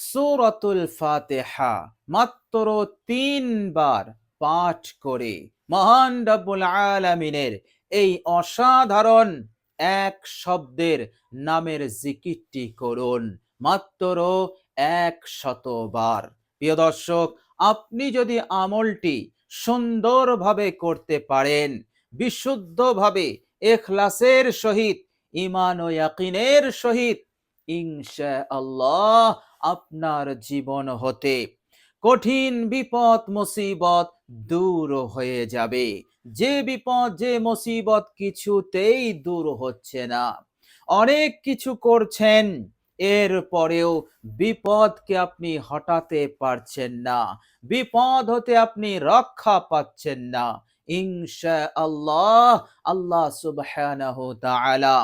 সূরাতুল ফাতিহা মাত্র 3 বার পাঠ করে মহান রব্বুল আলামিনের এই অসাধারণ এক শব্দের নামের জিকিরটি করুন মাত্র 100 বার। প্রিয় দর্শক, আপনি যদি আমলটি সুন্দরভাবে করতে পারেন, বিশুদ্ধভাবে ইখলাসের সহিত, ঈমান ও ইয়াকিনের সহিত, ইনশাআল্লাহ আপনার জীবন হতে কঠিন বিপদ মুসিবত দূর হয়ে যাবে। যে বিপদ, যে মুসিবত কিছুতেই দূর হচ্ছে না, অনেক কিছু করছেন, এর পরেও বিপদকে আপনি হটাতে পারছেন না, বিপদ হতে আপনি রক্ষা পাচ্ছেন না, ইনশাআল্লাহ আল্লাহ সুবহানাহু তাআলা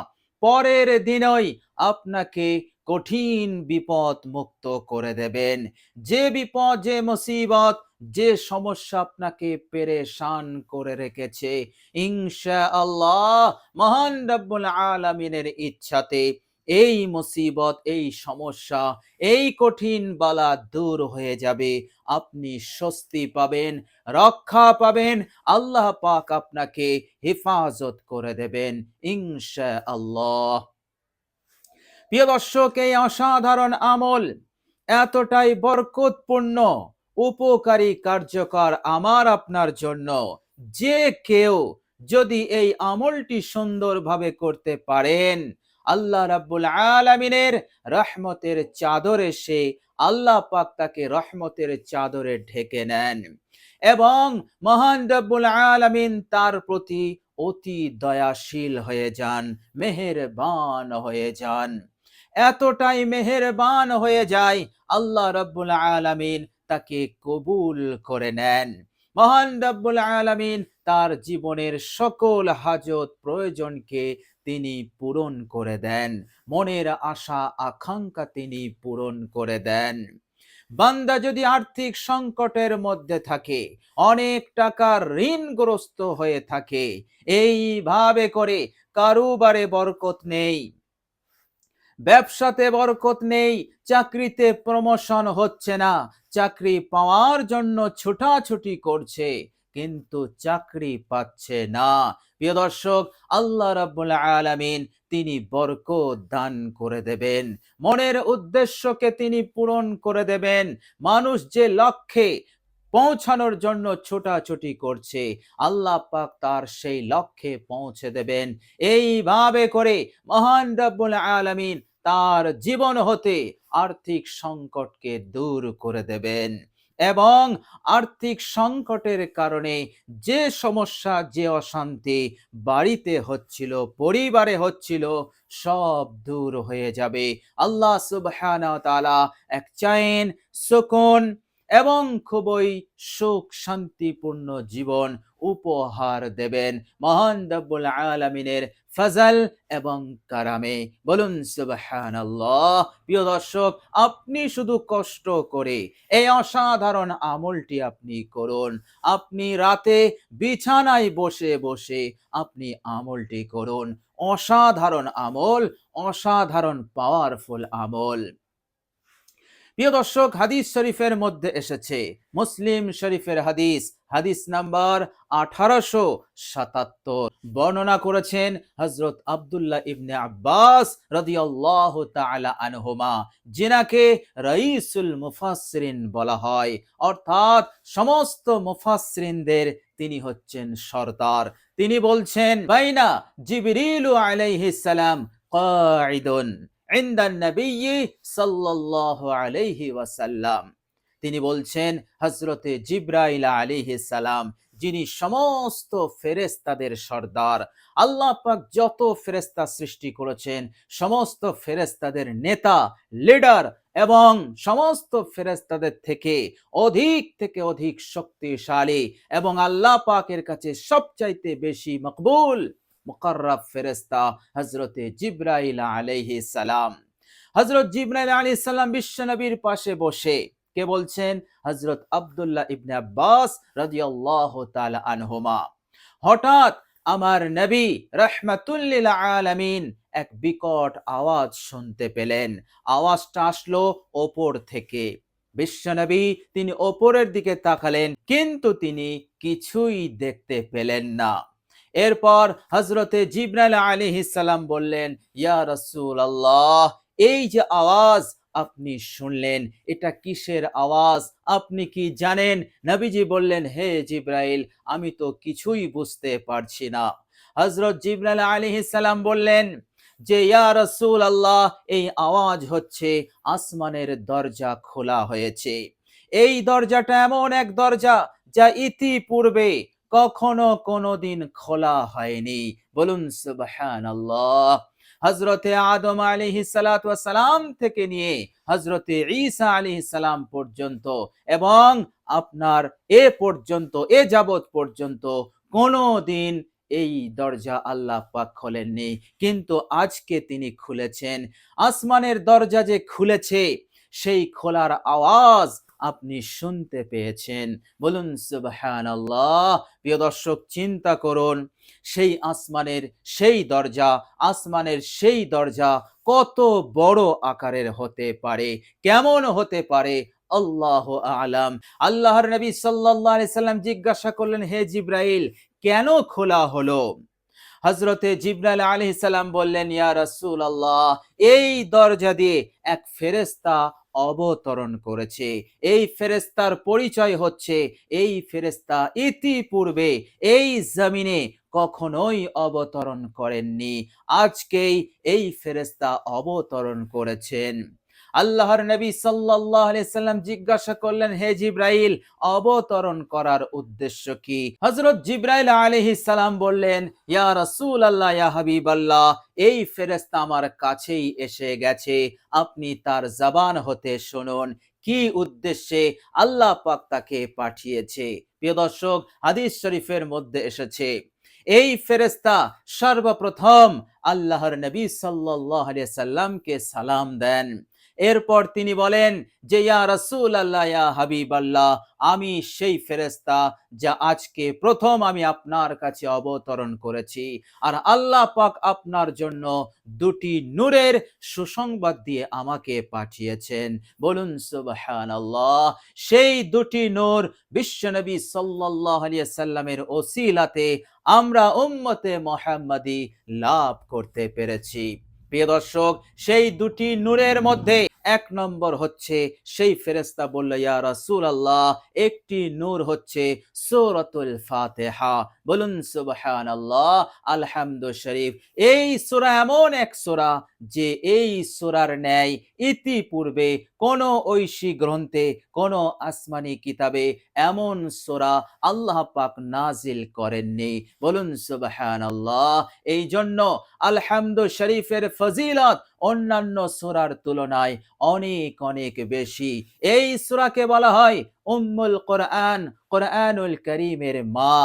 পরের দিনই আপনাকে কঠিন বিপদ মুক্ত করে দেবেন। যে বিপদ, যে মুসিবত, যে সমস্যা আপনাকে পেরেশান করে রেখেছে, ইনশাআল্লাহ মহান রব্বুল আলামিনের ইচ্ছাতে এই মুসিবত, এই সমস্যা, এই কঠিন বালা দূর হয়ে যাবে। আপনি স্বস্তি পাবেন, রক্ষা পাবেন, আল্লাহ পাক আপনাকে হেফাজত করে দেবেন ইনশাআল্লাহ। প্রিয় দর্শক, এই অসাধারণ আমল এতটাই বরকতপূর্ণ, উপকারী, কার্যকর আমার আপনার জন্য, যে কেউ যদি এই আমলটি সুন্দরভাবে করতে পারেন, আল্লাহ রাব্বুল আলামিনের রহমতের চাদরে সে আল্লাহ পাক তাকে রহমতের চাদরে ঢেকে নেন এবং মহান রাব্বুল আলামিন তার প্রতি অতি দয়াশীল হয়ে যান, মেহেরবান হয়ে যান। এতটাই মেহেরবান হয়ে যায়, আল্লাহ রাব্বুল আলামিন তাকে কবুল করে নেন। মহান রাব্বুল আলামিন তার জীবনের সকল হাজত প্রয়োজনকে তিনি পূরণ করে দেন, মনের আশা আকাঙ্ক্ষা তিনি পূরণ করে দেন। বান্দা যদি আর্থিক সংকটের মধ্যে থাকে, অনেক টাকার ঋণগ্রস্ত হয়ে থাকে, এইভাবে করে কারুবারে বরকত নেই, ব্যবসাতে বরকত নেই, চাকরিতে প্রমোশন হচ্ছে না, চাকরি পাওয়ার জন্য ছুটাছুটি করছে কিন্তু চাকরি পাচ্ছে না, প্রিয় দর্শক, আল্লাহ রাব্বুল আলামিন তিনি বরকত দান করে দেবেন, মনের উদ্দেশ্যকে তিনি পূরণ করে দেবেন। মানুষ যে লক্ষ্যে পৌঁছানোর জন্য ছোটাছুটি করছে, আল্লাহ পাক তার সেই লক্ষ্যে পৌঁছে দেবেন। এইভাবে করে মহান রব্বুল আলামিন তার জীবন হতে আর্থিক সংকটকে দূর করে দেবেন এবং আর্থিক সংকটের কারণে যে সমস্যা, যে অশান্তি বাড়িতে হচ্ছিল, পরিবারে হচ্ছিল, সব দূর হয়ে যাবে। আল্লাহ সুবহানাহু ওয়া তাআলা এক চैन, সুকুন এবং খুবই সুখ শান্তিপূর্ণ জীবন উপহার দেবেন মহান রব্বুল আলামিনের ফজল এবং কারামে। বলুন সুবহানাল্লাহ। প্রিয় দর্শক, আপনি শুধু কষ্ট করে এই অসাধারণ আমলটি আপনি করুন। আপনি রাতে বিছানায় বসে বসে আপনি আমলটি করুন। অসাধারণ আমল, অসাধারণ পাওয়ারফুল আমল। প্রিয় দর্শক, হাদিস শরীফের মধ্যে এসেছে, মুসলিম শরীফের হাদিস, হাদিস নাম্বার 1877, বর্ণনা করেছেন হযরত আব্দুল্লাহ ইবনে আব্বাস রাদিয়াল্লাহু তাআলা আনহুমা, যিনাকে রাইসুল মুফাসসিরিন বলা হয়, অর্থাৎ সমস্ত মুফাসসিরিনদের তিনি হচ্ছেন সরদার। তিনি বলছেন, বাইনা জিবরিলু আলাইহিস সালাম কাঈদুন ইনদান নবী সাল্লাল্লাহু আলাইহি ওয়াসাল্লাম। তিনি বলছেন, হযরতে জিবরাইল আলাইহিস সালাম, যিনি সমস্ত ফেরেশতাদের সর্দার, আল্লাহ পাক যত ফেরেশতা সৃষ্টি করেছেন, সমস্ত ফেরেশতাদের নেতা, লিডার এবং সমস্ত ফেরেশতাদের থেকে অধিক শক্তিশালী এবং আল্লাহ পাকের কাছে সবচাইতে বেশি মকবুল মুকাররব ফেরেশতা হযরতে জিবরাইল আলাইহিস সালাম। হযরত জিবরাইল আলাইহিস সালাম বিশ্ব নবীর পাশে বসে কে বলছেন? হযরত আব্দুল্লাহ ইবনে আব্বাস রাদিয়াল্লাহু তাআলা আনহুমা। হঠাৎ আমার নবী রাহমাতুল লিল আলামিন এক বিকট আওয়াজ শুনতে পেলেন। আওয়াজটা আসলো ওপর থেকে। বিশ্বনবী তিনি ওপরের দিকে তাকালেন, কিন্তু তিনি কিছুই দেখতে পেলেন না। এরপর হযরতে জিবরাইল আলাইহিস সালাম বললেন, ইয়া রাসূলুল্লাহ, এই যে আওয়াজ আপনি শুনলেন, এটা কিসের আওয়াজ? আপনি কি জানেন? নবীজি বললেন, হে জিবরাইল, আমি তো কিছুই বুঝতে পারছি না। হযরত জিবরাইল আলাইহিস সালাম বললেন যে, ইয়া রাসূলুল্লাহ, এই আওয়াজ হচ্ছে আসমানের দরজা খোলা হয়েছে। এই দরজাটা এমন এক দরজা যা ইতিপূর্বে কখনো কোনোদিন খোলা হয়নি। বলুন সুবহানাল্লাহ। হযরতে আদম আলাইহিস সালাতু ওয়াস সালাম থেকে নিয়ে হযরতে ঈসা আলাইহিস সালাম পর্যন্ত এবং আপনার এ যাবৎ পর্যন্ত কোনোদিন এই দরজা আল্লাহ পাক খোলেননি, কিন্তু আজকে তিনি খুলেছেন। আসমানের দরজা যে খুলেছে, সেই খোলার আওয়াজ আপনি শুনতে পেয়েছেন। বলুন সুবহানাল্লাহ। প্রিয় দর্শক, চিন্তা করুন, সেই আসমানের সেই দরজা কত বড় আকারের হতে পারে, কেমন হতে পারে, আল্লাহু আ'লাম। আল্লাহর নবী সাল্লাল্লাহু আলাইহি সাল্লাম জিজ্ঞাসা করলেন, হে জিবরাইল, কেন খোলা হলো? হযরতে জিবরাইল আলাইহিস সালাম বললেন, ইয়া রাসূলুল্লাহ, এই দরজা দিয়ে এক ফেরেশতা অবতরণ করেছে। এই ফেরেশতার পরিচয় হচ্ছে, এই ফেরেশতা ইতিপূর্বে এই জমিনে কখনোই অবতরণ করেননি। আজকেই এই ফেরেশতা অবতরণ করেছেন। আল্লাহর নবী সাল্লাল্লাহু আলাইহি সাল্লাম জিজ্ঞাসা করলেন, হে জিবরাইল, অবতরণ করার উদ্দেশ্য কি? হযরত জিবরাইল আলাইহিস সালাম বললেন, ইয়া রাসূলুল্লাহ, ইয়া হাবিবাল্লাহ, এই ফেরেশতা আমার কাছেই এসে গেছে, আপনি তার জবান হতে শুনুন কি উদ্দেশ্যে আল্লাহ পাক তাকে পাঠিয়েছে। প্রিয় দর্শক, হাদিস শরীফের মধ্যে এসেছে, এই ফেরেশতা সর্বপ্রথম আল্লাহর নবী সাল্লাল্লাহু আলাইহি সাল্লামকে সালাম দেন। এরপর তিনি বলেন যে, ইয়া রাসূলুল্লাহ, ইয়া হাবিবাল্লাহ, আমি সেই ফেরেশতা যা আজকে প্রথম আমি আপনার কাছে অবতরণ করেছি, আর আল্লাহ পাক আপনার জন্য দুটি নূরের সুসংবাদ দিয়ে আমাকে পাঠিয়েছেন। বলুন সুবহানাল্লাহ। সেই দুটি নূর বিশ্বনবী সাল্লাল্লাহু আলাইহি সাল্লামের ওসিলাতে আমরা উম্মতে মুহাম্মাদি লাভ করতে পেরেছি। প্রিয় দর্শক, সেই দুটি নূরের মধ্যে এক নম্বর হচ্ছে, সেই ফেরেশতা বলল, ইয়া রাসূলুল্লাহ, একটি নূর হচ্ছে সূরাতুল ফাতিহা। বলুন সুবহানাল্লাহ, আলহামদু শরীফ। এই সূরা এমন এক সূরা যে এই সূরার ন্যায় ইতিপূর্বে কোন ঐশী গ্রন্থে, কোন আসমানি কিতাবে এমন সূরা আল্লাহ পাক নাজিল করেননি। বলুন সুবহানাল্লাহ। এই জন্য আলহামদু শরীফের ফজিলত অন্যান্য সূরার তুলনায় অনেক অনেক বেশি। এই সূরাকে বলা হয় উম্মুল কোরআন, কোরআনুল কারীমের মা।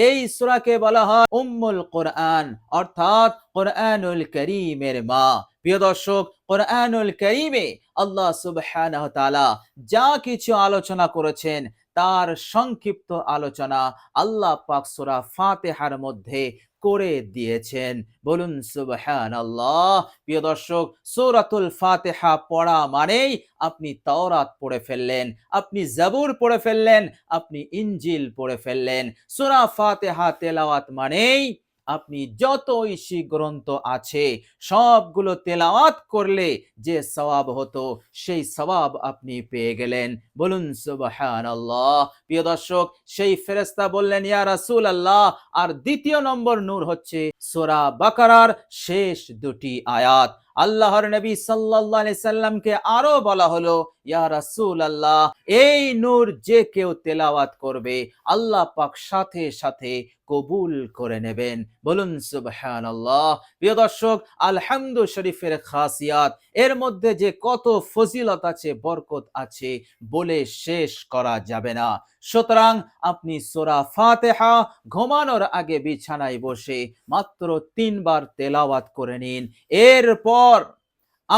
এই সূরাকে বলা হয় উম্মুল কোরআন, অর্থাৎ কোরআনুল কারীমের মা। প্রিয় দর্শক, কোরআনুল কারীমে আল্লাহ সুবহানাহু ওয়া তাআলা যা কিছু আলোচনা করেছেন, তার সংক্ষিপ্ত আলোচনা আল্লাহ পাক সূরা ফাতিহার মধ্যে করে দিয়েছেন। বলুন সুবহানাল্লাহ। প্রিয় দর্শক, সূরাতুল ফাতিহা পড়া মানেই আপনি তাওরাত পড়ে ফেললেন, আপনি জাবুর পড়ে ফেললেন, আপনি ইনজিল পড়ে ফেললেন। সূরা ফাতিহা তেলাওয়াত মানেই আপনি যত ঐশী গ্রন্থ আছে সবগুলো তেলাওয়াত করলে যে সওয়াব হতো, সেই সওয়াব আপনি পেয়ে গেলেন। বলুন সুবহানাল্লাহ। প্রিয় দর্শক, সেই ফেরেশতা বললেন, ইয়া রাসূলুল্লাহ, আর দ্বিতীয় নম্বর নূর হচ্ছে সূরা বাকারার শেষ দুটি আয়াত। আল্লাহর নবী সাল্লাল্লাহু আলাইহি সাল্লামকে আরো বলা হলো, ইয়া রাসূলুল্লাহ, এই নূর যে কেউ তেলাওয়াত করবে, আল্লাহ পাক সাথে সাথে কবুল করে নেবেন। বলুন সুবহানাল্লাহ। প্রিয় দর্শক, আলহামদু শরীফের খাসিয়াত, এর মধ্যে যে কত ফজিলত আছে, বরকত আছে, বলে শেষ করা যাবে না। সুতরাং আপনি সূরা ফাতিহা ঘুমানোর আগে বিছানায় বসে মাত্র 3 বার তেলাওয়াত করে নিন। এরপর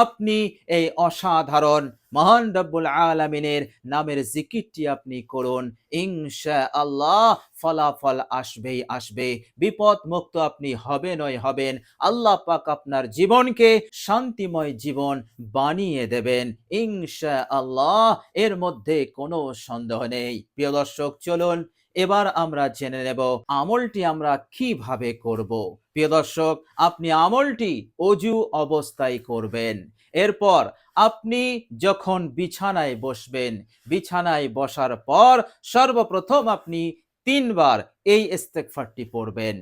আপনি এই অসাধারণ মহান রব্বুল আলামিনের নামের জিকিরটি আপনি করুন, ইনশাআল্লাহ ফলাফল আসবেই আসবে, বিপদ মুক্ত আপনি হবেনই হবেন। আল্লাহ পাক আপনার জীবনকে শান্তিময় জীবন বানিয়ে দেবেন ইনশাআল্লাহ, এর মধ্যে কোনো সন্দেহ নেই। প্রিয় দর্শক, চলুন এবার আমরা জেনে নেব আমলটি আমরা কিভাবে করব। প্রিয় দর্শক, আপনি আমলটি অজু অবস্থায় করবেন। এরপর আপনি যখন বিছানায় বসবেন, বিছানায় বসার পর সর্বপ্রথম আপনি ৩ বার এই ইস্তেগফারটি পড়বেন।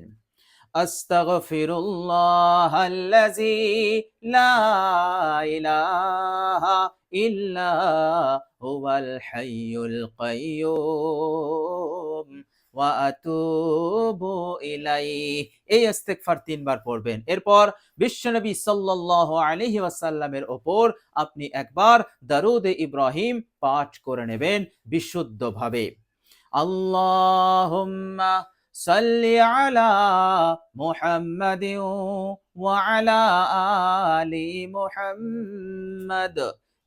আস্তাগফিরুল্লাহাল্লাযী লা ইলাহা ইল্লা হুয়াল হাইয়ুল কাইয়্যুম ওয়া আতুবু ইলাইহি। এই ইস্তেগফার ৩ বার পড়বেন। এরপর বিশ্বনবী সাল্লাল্লাহু আলাইহি ওয়াসাল্লামের উপর আপনি একবার দরুদে ইব্রাহিম পাঠ করে নেবেন বিশুদ্ধভাবে। আল্লাহুম্মা সাল্লি আলা মুহাম্মাদিন ওয়া আলা আলি মুহাম্মাদ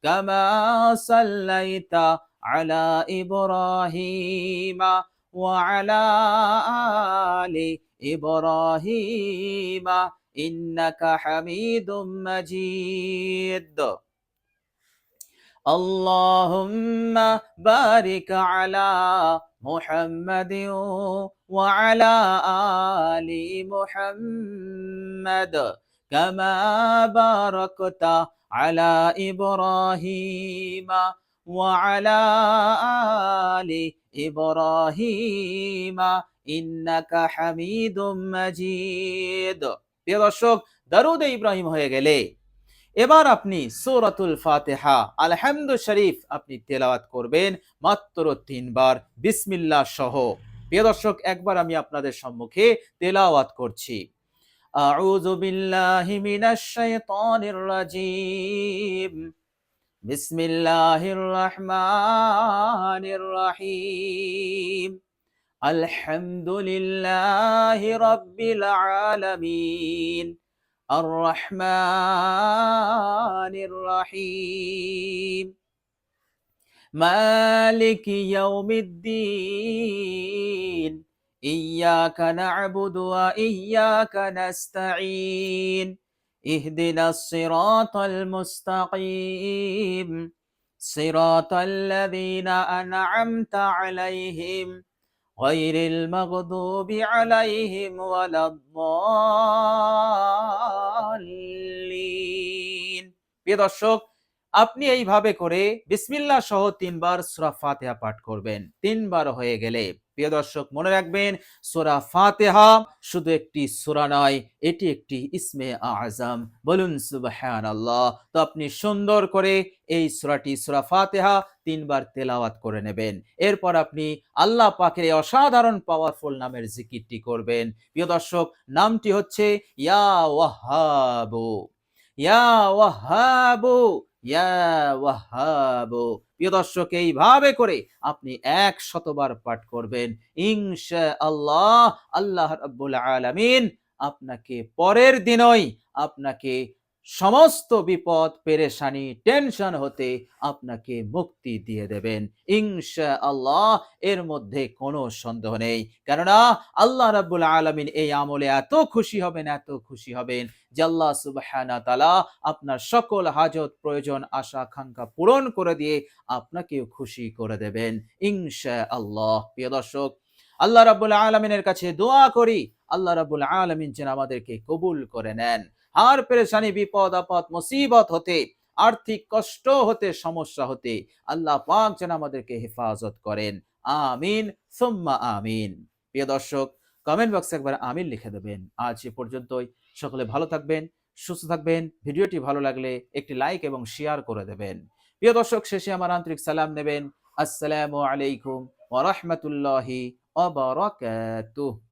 কামা সাল্লাইতা আলা ইব্রাহিমা ওয়া আলা আলি ইব্রাহিমা ইন্নাকা হামিদুম মাজিদ। اللهم بارك على محمد وعلى آل محمد كما باركت على إبراهيم وعلى آل إبراهيم إنك حميد مجيد। প্রিয় দর্শক, দরুদে ইব্রাহিম হয়ে গেলে এবার আপনি সূরাতুল ফাতিহা আলহামদু শরীফ আপনি তেলাওয়াত করবেন মাত্র ৩ বার বিসমিল্লাহ সহ। প্রিয় দর্শক, একবার আমি আপনাদের সম্মুখে তেলাওয়াত করছি। আউযু বিল্লাহি মিনাশ শাইতানির রাজীম। বিসমিল্লাহির রহমানির রহিম। আলহামদুলিল্লাহি রাব্বিল আলামিন الرحمن الرحيم مالك يوم الدين إياك نعبد وإياك نستعين اهدنا الصراط المستقيم صراط الذين أنعمت عليهم غير المغضوب عليهم ولا الضالين। প্রিয় দর্শক, আপনি এইভাবে করে বিসমিল্লাহ সহ ৩ বার সূরা ফাতিহা পাঠ করবেন। ৩ বার হয়ে গেলে প্রিয় দর্শক মনে রাখবেন, সূরা ফাতিহা শুধু একটি সূরা নয়, এটি একটি ইসমে আযম। বলুন সুবহানাল্লাহ। তো আপনি সুন্দর করে এই সূরাটি সূরা ফাতিহা ৩ বার তেলাওয়াত করে নেবেন। এরপর আপনি আল্লাহ পাকের এই অসাধারণ পাওয়ারফুল নামের জিকিরটি করবেন। প্রিয় দর্শক, নামটি হচ্ছে ইয়া ওয়াহ্হাবু, ইয়া ওয়াহ্হাবু, ইয়া ওয়াহ্হাবু। প্রিয় দর্শক, এইভাবে করে আপনি ১০০ বার পাঠ করবেন ইনশাআল্লাহ। আল্লাহ রাব্বুল আলামিন আপনাকে পরের দিনই আপনাকে সমস্ত বিপদ পেরেশানি টেনশন হতে আপনাকে মুক্তি দিয়ে দেবেন ইনশাআল্লাহ, এর মধ্যে কোনো সন্দেহ নেই। কেননা আল্লাহ রাব্বুল আলামিন এই আমলে এত খুশি হবেন, এত খুশি হবেন যে আল্লাহ সুবহানাহু ওয়া তাআলা আপনার সকল হাজত প্রয়োজন আশা আকাঙ্ক্ষা পূরণ করে দিয়ে আপনাকেও খুশি করে দেবেন ইনশাআল্লাহ। প্রিয় দর্শক, আল্লাহ রাব্বুল আলামিনের কাছে দোয়া করি আল্লাহ রাব্বুল আলামিন যেন আমাদেরকে কবুল করে নেন। আর পেরেশানি বিপদ আপদ মুসিবত হতে, আর্থিক কষ্ট হতে, সমস্যা হতে আল্লাহ পাক যেন আমাদেরকে হেফাজত করেন। আমিন সুম্মা আমিন। প্রিয় দর্শক, কমেন্ট বক্সে একবার আমিন লিখে দেবেন। আজ এ পর্যন্তই। সকলে ভালো থাকবেন, সুস্থ থাকবেন। ভিডিওটি ভালো লাগলে একটি লাইক এবং শেয়ার করে দেবেন। প্রিয় দর্শক, শেষে আমার আন্তরিক সালাম নেবেন। আসসালামু আলাইকুম ওয়া রাহমাতুল্লাহি ওয়া বারাকাতুহু।